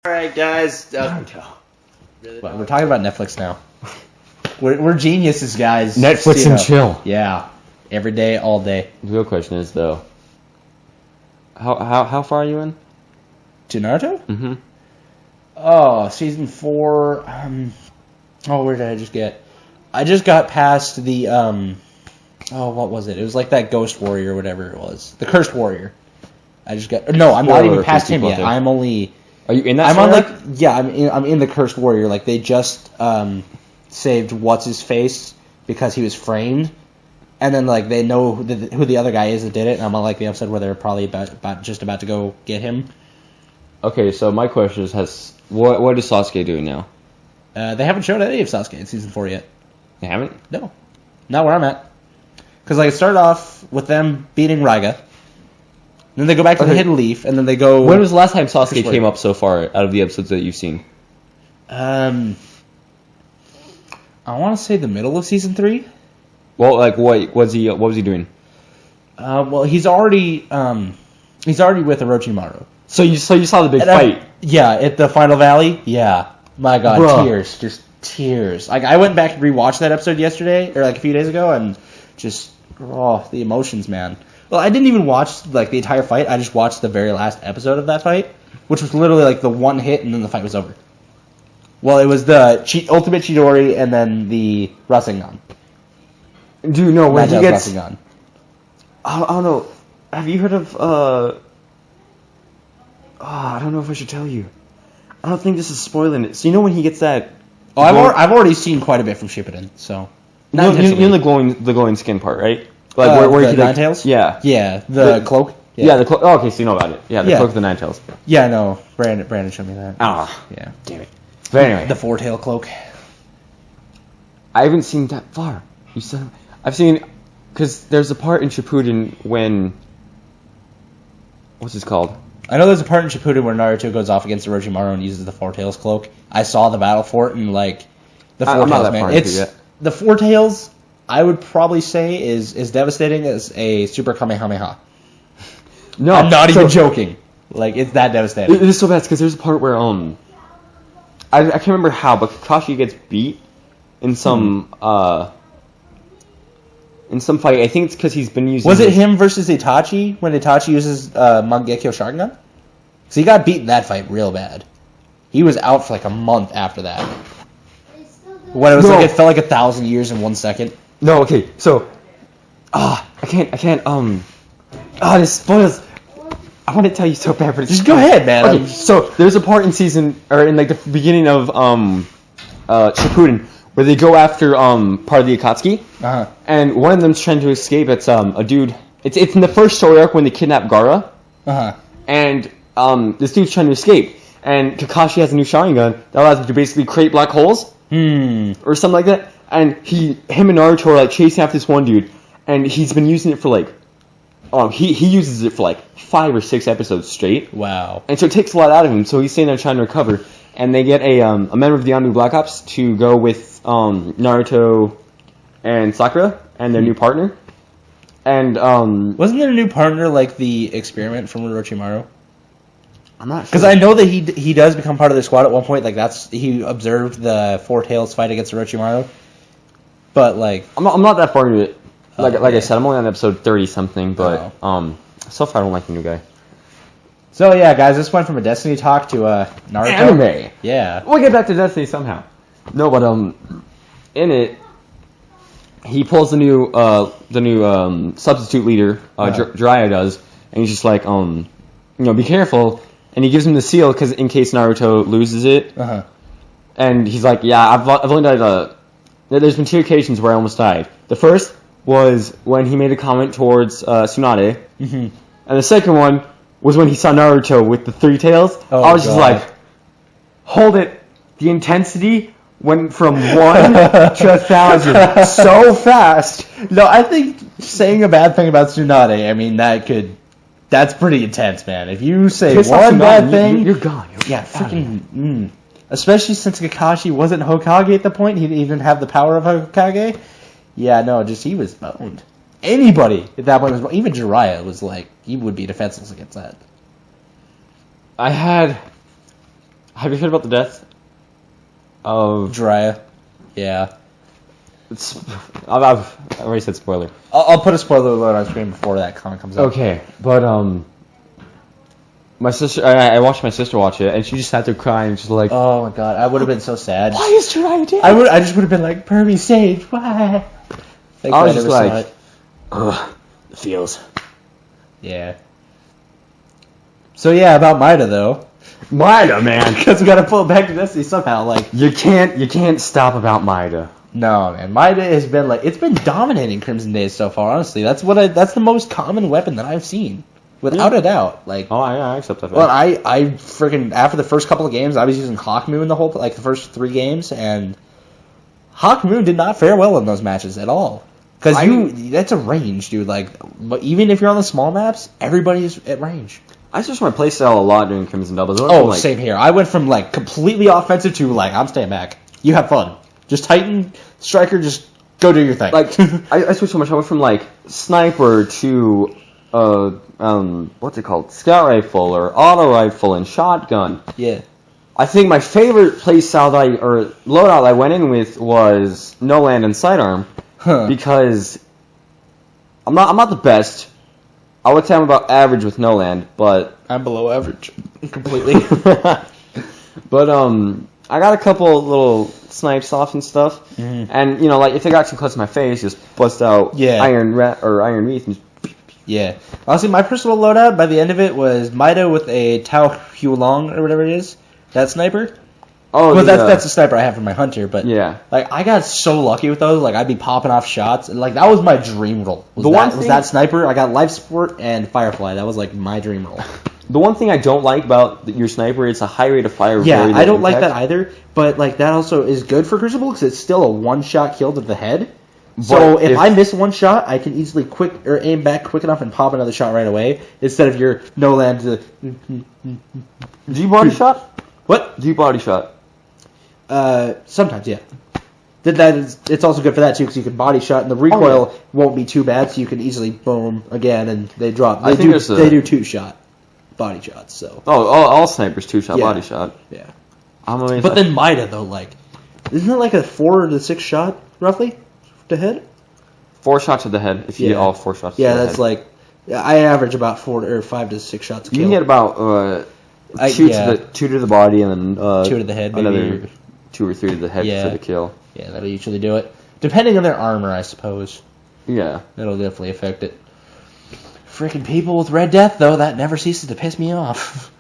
Alright, guys. Really we're talking about Netflix now. We're geniuses, guys. Netflix and chill. Yeah. Every day, all day. The real question is, though, how far are you in? To Naruto? Mm-hmm. Oh, season 4. Where did I just get? I just got past the, what was it? It was like that Ghost Warrior, whatever it was. The Cursed Warrior. I just got... No, I'm not even past him yet. I'm only... Are you in that I'm on, I'm in the Cursed Warrior. Like, they just, saved What's-His-Face because he was framed. And then, like, they know who the other guy is that did it. And I'm on, like, the episode where they're probably about to go get him. Okay, so my question is, what is Sasuke doing now? They haven't shown any of Sasuke in season 4 yet. They haven't? No. Not where I'm at. Because, like, it started off with them beating Raiga. Then they go back to the Hidden Leaf, and then they go... When was the last time Sasuke came up so far out of the episodes that you've seen? I want to say the middle of season 3. Well, like, what was he doing? Well, he's already with Orochimaru. So you saw the big fight? Yeah, at the Final Valley? Yeah. My God, Bruh. tears. Just tears. Like, I went back and rewatched that episode yesterday, or like a few days ago, and just, the emotions, man. Well, I didn't even watch, like, the entire fight. I just watched the very last episode of that fight, which was literally, like, the one hit, and then the fight was over. Well, it was the Ultimate Chidori, and then the Rasengan. Do you know when he gets... Rasengan. I don't know. Have you heard of, I don't know if I should tell you. I don't think this is spoiling it. So you know when he gets that... Oh, I've already seen quite a bit from Shippuden, so... You know the glowing skin part, right? Like where he Ninetales? Yeah. Yeah, the cloak? Yeah, the cloak. Oh, okay, so you know about it. Yeah, the cloak of the Ninetales. Yeah, no. Brandon showed me that. Ah. Yeah. Damn it. But anyway. The four-tail cloak. I haven't seen that far. I've seen... Because there's a part in Shippuden when... What's this called? I know there's a part in Shippuden where Naruto goes off against Orochimaru and uses the Four Tails cloak. I saw the battle for it and, like... The Four Tails, man. It's... The Four Tails... I would probably say is devastating as a Super Kamehameha. No, I'm not even joking. Like, it's that devastating. It is so bad because there's a part where I can't remember how, but Kakashi gets beat in some fight. I think it's because he's been using. Was it him versus Itachi when Itachi uses Mangekyo Sharingan? Because he got beat in that fight real bad. He was out for like a month after that. When it was like it felt like 1,000 years in 1 second. No, okay, so, I can't, this spoils, I want to tell you so bad, but just go ahead, man. Okay, so, there's a part in like, the beginning of, Shippuden, where they go after, part of the Akatsuki, and one of them's trying to escape, it's, a dude, it's in the first story arc when they kidnap Gaara, and, this dude's trying to escape, and Kakashi has a new Sharingan that allows him to basically create black holes, or something like that. And him and Naruto are like chasing after this one dude, and he's been using it for like, he uses it for like 5 or 6 episodes straight. Wow. And so it takes a lot out of him. So he's staying there trying to recover, and they get a member of the Army Black Ops to go with Naruto and Sakura and their new partner. And wasn't there a new partner like the experiment from Orochimaru? I'm not sure. Because I know that he does become part of the squad at one point. Like he observed the Four Tails fight against Orochimaru. But like I'm not that far into it. Like I said, I'm only on episode 30 something. But so far I don't like the new guy. So yeah, guys, this went from a Destiny talk to a Naruto anime. Yeah, we'll get back to Destiny somehow. No, but in it, he pulls the new substitute leader, Jiraiya does, and he's just like be careful. And he gives him the seal because in case Naruto loses it. And he's like, yeah, I've only died. There's been 2 occasions where I almost died. The first was when he made a comment towards Tsunade. And the second one was when he saw Naruto with the 3 tails. I was just like, hold it. The intensity went from 1 to 1,000 so fast. No, I think saying a bad thing about Tsunade, I mean, that's pretty intense, man. If you say one bad thing... You're gone. Freaking... Especially since Kakashi wasn't Hokage at the point. He didn't even have the power of Hokage. Yeah, no, he was boned. Anybody at that point was boned. Even Jiraiya was like... He would be defenseless against that. I had Have you heard about the death of? Jiraiya. Yeah. I've already said spoiler. I'll put a spoiler alert on screen before that comment comes out. Okay, but my sister, I watched my sister watch it, and she just sat there crying, just like, Oh my god, I would have been so sad. why is Jiraiya dead? I just would have been like, Permy Sage, why? I was just like, ugh, the feels. Yeah. So yeah, about Mida though. Mida, man. Because we gotta pull it back to Destiny somehow. Like, You can't stop about Mida. no, man, Mida has been like, it's been dominating Crimson Days so far. Honestly, that's the most common weapon that I've seen, without a doubt. Like, Oh, I accept that. well, I freaking after the first couple of games, I was using Hawk Moon the first 3 games, and Hawk Moon did not fare well in those matches at all. Because that's a range, dude. Like, but even if you're on the small maps, everybody's at range. I switched my playstyle a lot during Crimson Doubles. Same here. I went from like completely offensive to like I'm staying back. You have fun. Just Titan, Striker, just go do your thing. Like, I switched so much. I went from like sniper to what's it called? Scout rifle or auto rifle and shotgun. Yeah. I think my favorite playstyle loadout I went in with was no land and sidearm because I'm not the best. I would say I'm about average with no land, but I'm below average completely. But I got a couple little snipes off and stuff, and like if they got too close to my face, just bust out iron wreath and. Yeah. Honestly, my personal loadout by the end of it was Mida with a Tao Huolong or whatever it is. That sniper. Oh, well, that's the sniper I have for my hunter. But yeah, like I got so lucky with those. Like I'd be popping off shots, and like that was my dream role. Was that sniper? I got life support and Firefly. That was like my dream role. The one thing I don't like about your sniper, it's a high rate of fire. Yeah, I don't like that either. But like that also is good for Crucible because it's still a one-shot kill to the head. So if I miss one shot, I can easily aim back quick enough and pop another shot right away instead of your no land. Do you body shot? What? Do you body shot? Sometimes, yeah. It's also good for that too because you can body shot and the recoil won't be too bad, so you can easily boom again and they drop. They do 2-shot body shots. So all snipers 2-shot body shot. Yeah. But then Mida though, like, isn't it like a 4 to 6 shot roughly to head? 4 shots to the head if you get all 4 shots. Yeah, to the that's head. like I average about 5 to 6 shots. You can get about 2 to the body and then 2 to the head, maybe. Another 2 or 3 to the head for the kill. Yeah, that'll usually do it. Depending on their armor, I suppose. Yeah, that'll definitely affect it. Freaking people with Red Death, though, that never ceases to piss me off.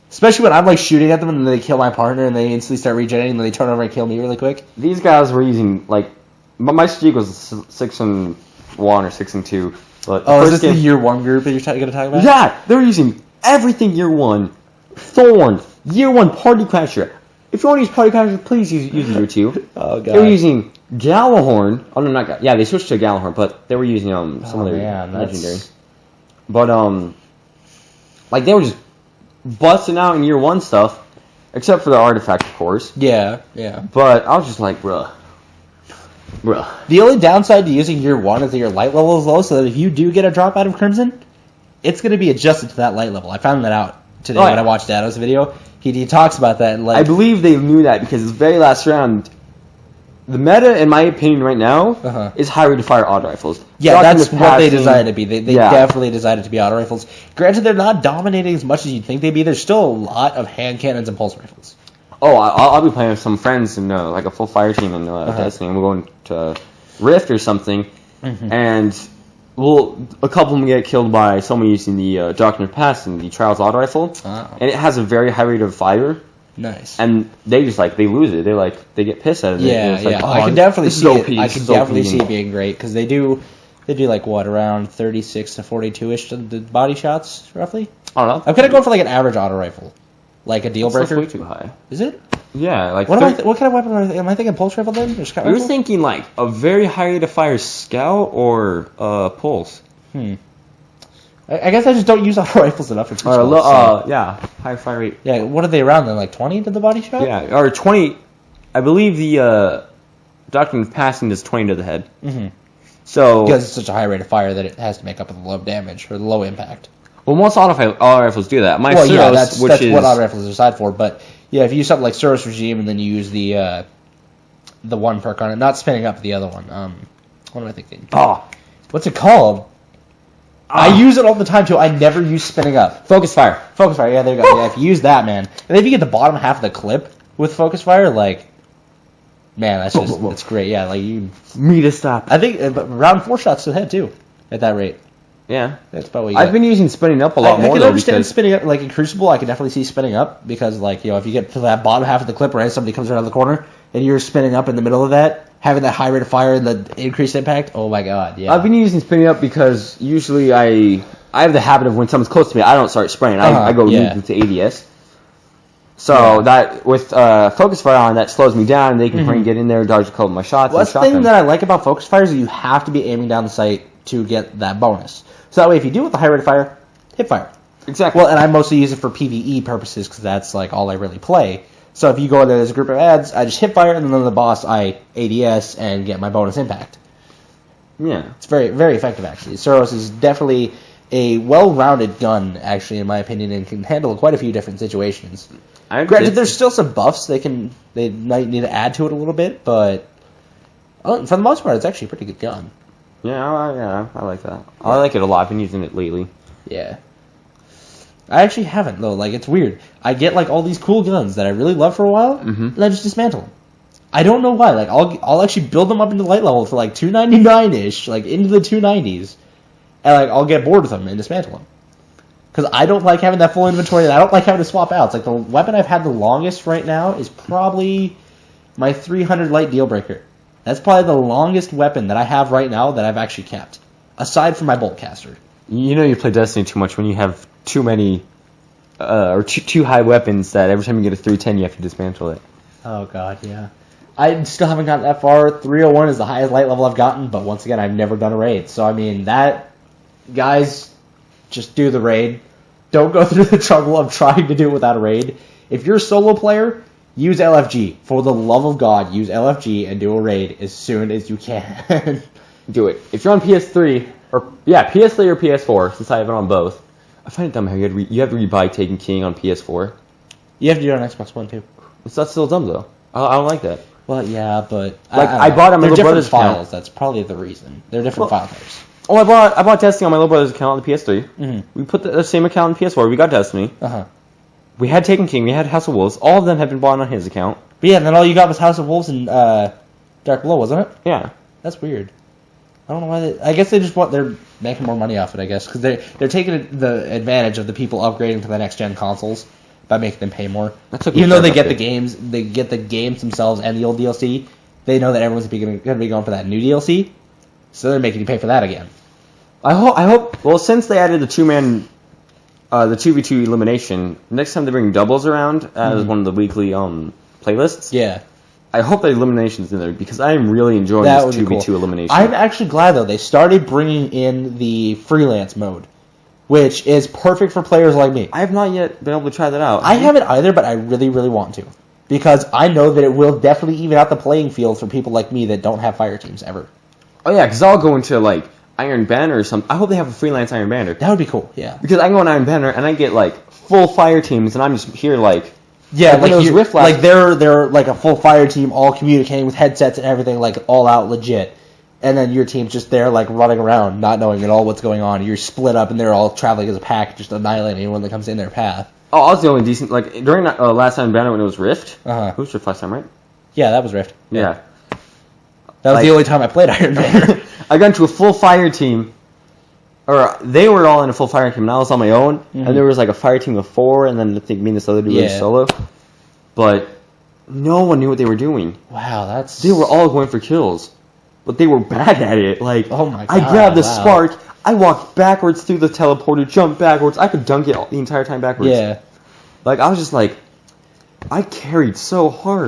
Especially when I'm like shooting at them and they kill my partner and they instantly start regenerating and then they turn over and kill me really quick. These guys were using like my streak was 6-1 or 6-2. But is this the year 1 group that you're going to talk about? Yeah, they were using everything year 1. Thorn, year 1 Party Crasher. If you want to use Party Crasher, please use year 2. Oh god. They were using Galahorn. Oh no, not yeah. They switched to Galahorn, but they were using some other legendary. But like they were just busting out in year 1 stuff, except for the artifact, of course. Yeah. But I was just like, bruh. The only downside to using year 1 is that your light level is low, so that if you do get a drop out of Crimson, it's going to be adjusted to that light level. I found that out today when I watched Dado's video. He talks about that. And like, I believe they knew that because the very last round, the meta, in my opinion, right now, is high rate of fire auto rifles. Yeah, that's what they designed to be. They definitely designed it to be auto rifles. Granted, they're not dominating as much as you'd think they'd be. There's still a lot of hand cannons and pulse rifles. Oh, I'll be playing with some friends and like a full fire team in Destiny, and we're going to Rift or something, and a couple of them get killed by someone using the Doctrine of Past and the Trials auto rifle, and it has a very high rate of fire. Nice. And they just they lose it. They get pissed at it. Yeah. I can definitely see it. I can definitely see it being great because they do like what, around 36 to 42-ish to the body shots roughly. I don't know. I'm kind of going for like an average auto rifle, like a deal breaker. That's way too high. Is it? Yeah, like what kind of weapon am I thinking? Pulse rifle then? Or scout rifle? You're thinking like a very high rate of fire scout or pulse. I guess I just don't use auto rifles enough for Crucible. Yeah, high fire rate. Yeah, what are they around then? Like 20 to the body shot? Yeah, or 20. I believe the Doctrine of Passing does 20 to the head. Mm-hmm. So because it's such a high rate of fire that it has to make up with the low damage or the low impact. Well, most auto rifles do that. My Well, Suros, yeah, that's which is what auto rifles are designed for. But yeah, if you use something like Suros Regime and then you use the one perk on it, not spinning up, the other one. What am I thinking? What's it called? I use it all the time too. I never use spinning up. Focus fire. Focus fire. Yeah, there you go. Yeah, if you use that, man, and if you get the bottom half of the clip with focus fire, like, man, that's just it's great. Yeah, like you. Me to stop. I think around 4 shots to the head too, at that rate. Yeah, that's about what you I've get. been using spinning up a lot more. I can though, understand because spinning up, like in Crucible. I can definitely see spinning up because, like, if you get to that bottom half of the clip, right, somebody comes around the corner and you're spinning up in the middle of that, having that high rate of fire and the increased impact. Oh my god, yeah. I've been using spinning up because usually I have the habit of when someone's close to me, I don't start spraying. I go to ADS. So that with focus fire on, that slows me down, and they can get in there, dodge a couple of my shots. Well, that's the thing that I like about focus fire is that you have to be aiming down the sight to get that bonus. So that way, if you do with the high rate of fire, hip fire. Exactly. Well, and I mostly use it for PvE purposes because that's like all I really play. So if you go in there, there's a group of ads, I just hip fire, and then on the boss, I ADS and get my bonus impact. Yeah. It's very, very effective, actually. Suros is definitely a well-rounded gun, actually, in my opinion, and can handle quite a few different situations. Granted, there's still some buffs they might need to add to it a little bit, but for the most part, it's actually a pretty good gun. Yeah, I like that. I like it a lot. I've been using it lately. Yeah. I actually haven't, though. Like, it's weird. I get, like, all these cool guns that I really love for a while, and I just dismantle them. I don't know why. Like, I'll actually build them up into light level for, like, 299-ish, like, into the 290s, and, like, I'll get bored with them and dismantle them. Because I don't like having that full inventory, and I don't like having to swap out. It's like, the weapon I've had the longest right now is probably my 300 light deal breaker. That's probably the longest weapon that I have right now that I've actually kept, aside from my bolt caster. You know you play Destiny too much when you have too many, or too high weapons that every time you get a 310 you have to dismantle it. Oh god, yeah. I still haven't gotten that far. 301 is the highest light level I've gotten, but once again, I've never done a raid. So, I mean, guys, just do the raid. Don't go through the trouble of trying to do it without a raid. If you're a solo player, use LFG. For the love of God, use LFG and do a raid as soon as you can. Do it. If you're on PS3, PS3 or PS4, since I have it on both, I find it dumb how you have to rebuy Taken King on PS4. You have to do it on Xbox One, too. That's still dumb, though. I don't like that. Well, yeah, but... I bought on my little brother's files. account. That's probably the reason. They're different file types. Oh, I bought Destiny on my little brother's account on the PS3. Mm-hmm. We put the same account on PS4. We got Destiny. Uh-huh. We had Taken King. We had House of Wolves. All of them had been bought on his account. But yeah, and then all you got was House of Wolves and Dark Below, wasn't it? Yeah. That's weird. I don't know why I guess they're making more money off it, I guess, because they're taking the advantage of the people upgrading to the next-gen consoles by making them pay more. Even though they get the games themselves and the old DLC, they know that everyone's going to be going for that new DLC, so they're making you pay for that again. I hope. Well, since they added the 2-man, the 2v2 elimination, next time they bring doubles around as one of the weekly playlists. Yeah. I hope that elimination's in there because I am really enjoying this 2v2 elimination. I'm actually glad though they started bringing in the freelance mode, which is perfect for players like me. I have not yet been able to try that out. I haven't either, but I really, really want to. Because I know that it will definitely even out the playing field for people like me that don't have fire teams ever. Oh yeah, because I'll go into like Iron Banner or something. I hope they have a freelance Iron Banner. That would be cool, yeah. Because I go on Iron Banner and I get like full fire teams and I'm just here like... Yeah, like they're like a full fire team, all communicating with headsets and everything, like all out legit. And then your team's just there, like running around, not knowing at all what's going on. You're split up, and they're all traveling as a pack, just annihilating anyone that comes in their path. Oh, I was the only decent. Like during that last time Banner when it was Rift. It was Rift last time, right? Yeah, that was Rift. Yeah. That was the only time I played Iron Banner. I got into a full fire team. Or they were all in a full fire team, and I was on my own. And there was like a fire team of 4, and then I think me and this other dude were solo. But no one knew what they were doing. Wow, They were all going for kills, but they were bad at it. Like, oh my God, I grabbed the spark, I walked backwards through the teleporter, jumped backwards. I could dunk it the entire time backwards. Yeah. Like I was just like, I carried so hard.